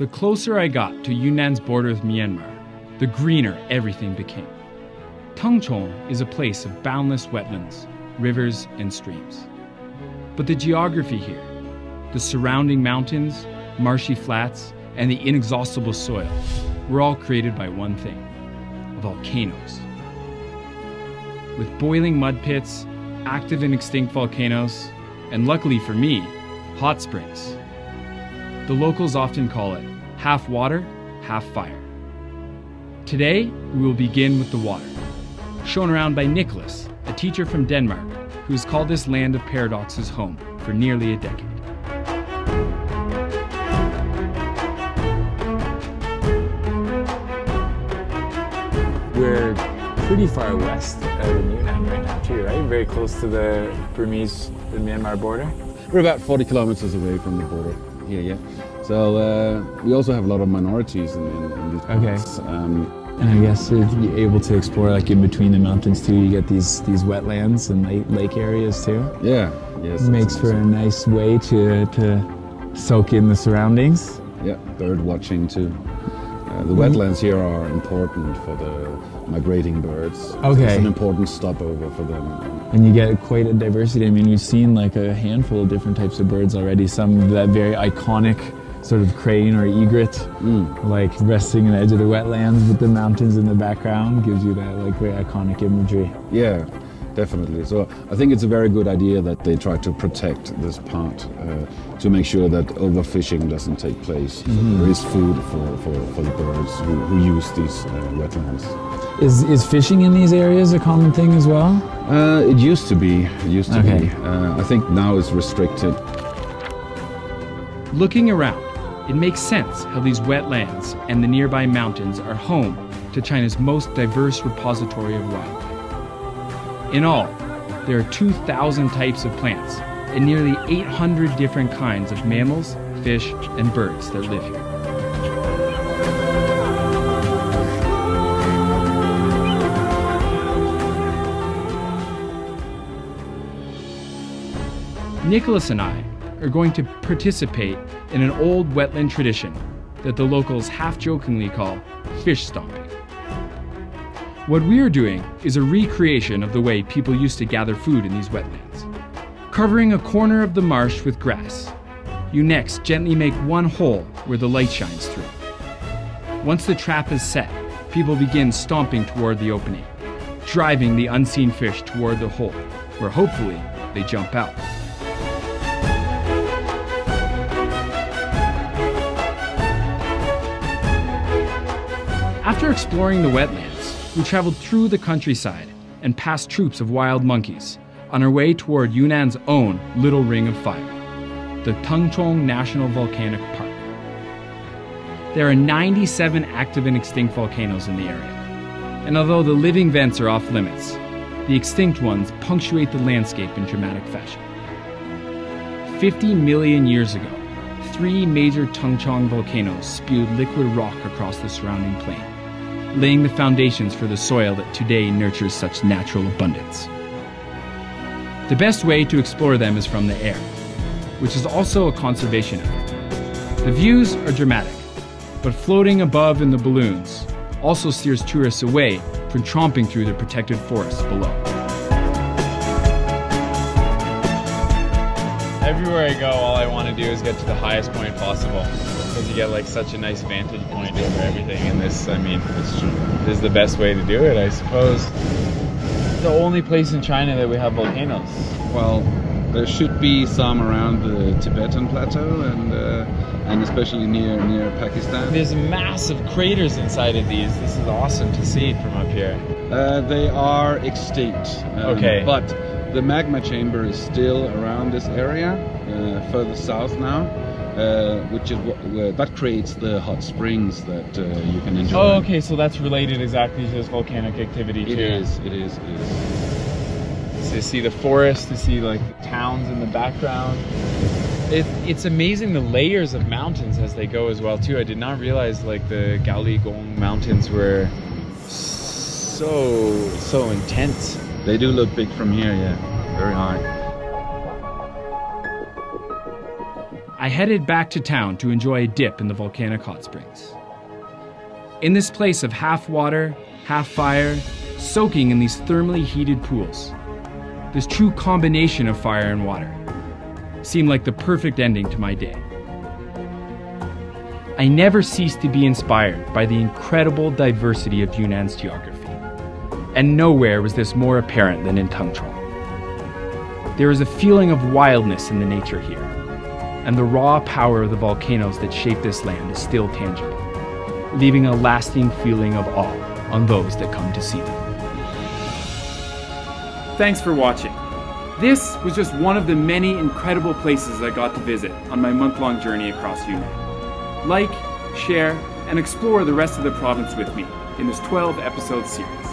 The closer I got to Yunnan's border with Myanmar, the greener everything became. Tengchong is a place of boundless wetlands, rivers, and streams. But the geography here, the surrounding mountains, marshy flats, and the inexhaustible soil were all created by one thing: volcanoes. With boiling mud pits, active and extinct volcanoes, and luckily for me, hot springs. The locals often call it half water, half fire. Today, we will begin with the water, shown around by Nicholas, a teacher from Denmark, who has called this land of paradoxes home for nearly a decade. We're pretty far west in Yunnan right now too, right? Very close to the Burmese-Myanmar border. We're about 40 kilometers away from the border here, yeah. So we also have a lot of minorities in these parts. Okay. And I guess if you're able to explore like in between the mountains too, you get these wetlands and lake areas too. Yeah, yes. It makes for a nice way to soak in the surroundings. Yeah, bird watching too. The wetlands here are important for the migrating birds. Okay. It's an important stopover for them. And you get quite a diversity. I mean, we've seen like a handful of different types of birds already. Some that very iconic sort of crane or egret, like resting on the edge of the wetlands with the mountains in the background, gives you that like very iconic imagery. Yeah, definitely. So I think it's a very good idea that they try to protect this part to make sure that overfishing doesn't take place. So there is food for the birds who use these wetlands. Is fishing in these areas a common thing as well? It used to be. I think now it's restricted. Looking around, it makes sense how these wetlands and the nearby mountains are home to China's most diverse repository of wildlife. In all, there are 2,000 types of plants and nearly 800 different kinds of mammals, fish, and birds that live here. Nicholas and I are going to participate in an old wetland tradition that the locals half-jokingly call fish stomping. What we are doing is a recreation of the way people used to gather food in these wetlands. Covering a corner of the marsh with grass, you next gently make one hole where the light shines through. Once the trap is set, people begin stomping toward the opening, driving the unseen fish toward the hole, where hopefully they jump out. After exploring the wetlands, we traveled through the countryside and past troops of wild monkeys on our way toward Yunnan's own little ring of fire, the Tengchong National Volcanic Park. There are 97 active and extinct volcanoes in the area, and although the living vents are off limits, the extinct ones punctuate the landscape in dramatic fashion. 50 million years ago, 3 major Tengchong volcanoes spewed liquid rock across the surrounding plain, laying the foundations for the soil that today nurtures such natural abundance. The best way to explore them is from the air, which is also a conservation effort. The views are dramatic, but floating above in the balloons also steers tourists away from tromping through the protected forests below. Everywhere I go, all I want to do is get to the highest point possible, because you get like such a nice vantage point over everything. And this, I mean, this is the best way to do it, I suppose. The only place in China that we have volcanoes. Well, there should be some around the Tibetan plateau and especially near Pakistan. There's massive craters inside of these. This is awesome to see from up here. They are extinct. Okay. But the magma chamber is still around this area, further south now, which is that creates the hot springs that you can enjoy. Oh, okay, so that's related exactly to this volcanic activity too. It is. So you see the forest, you see like the towns in the background. It's amazing the layers of mountains as they go as well too. I did not realize like the Gaoligong mountains were so intense. They do look big from here, yeah, very high. I headed back to town to enjoy a dip in the volcanic hot springs. In this place of half water, half fire, soaking in these thermally heated pools, this true combination of fire and water seemed like the perfect ending to my day. I never ceased to be inspired by the incredible diversity of Yunnan's geography, and nowhere was this more apparent than in Tengchong. There is a feeling of wildness in the nature here, and the raw power of the volcanoes that shape this land is still tangible, leaving a lasting feeling of awe on those that come to see them. Thanks for watching. This was just one of the many incredible places I got to visit on my month-long journey across Yunnan. Like, share, and explore the rest of the province with me in this 12-episode series.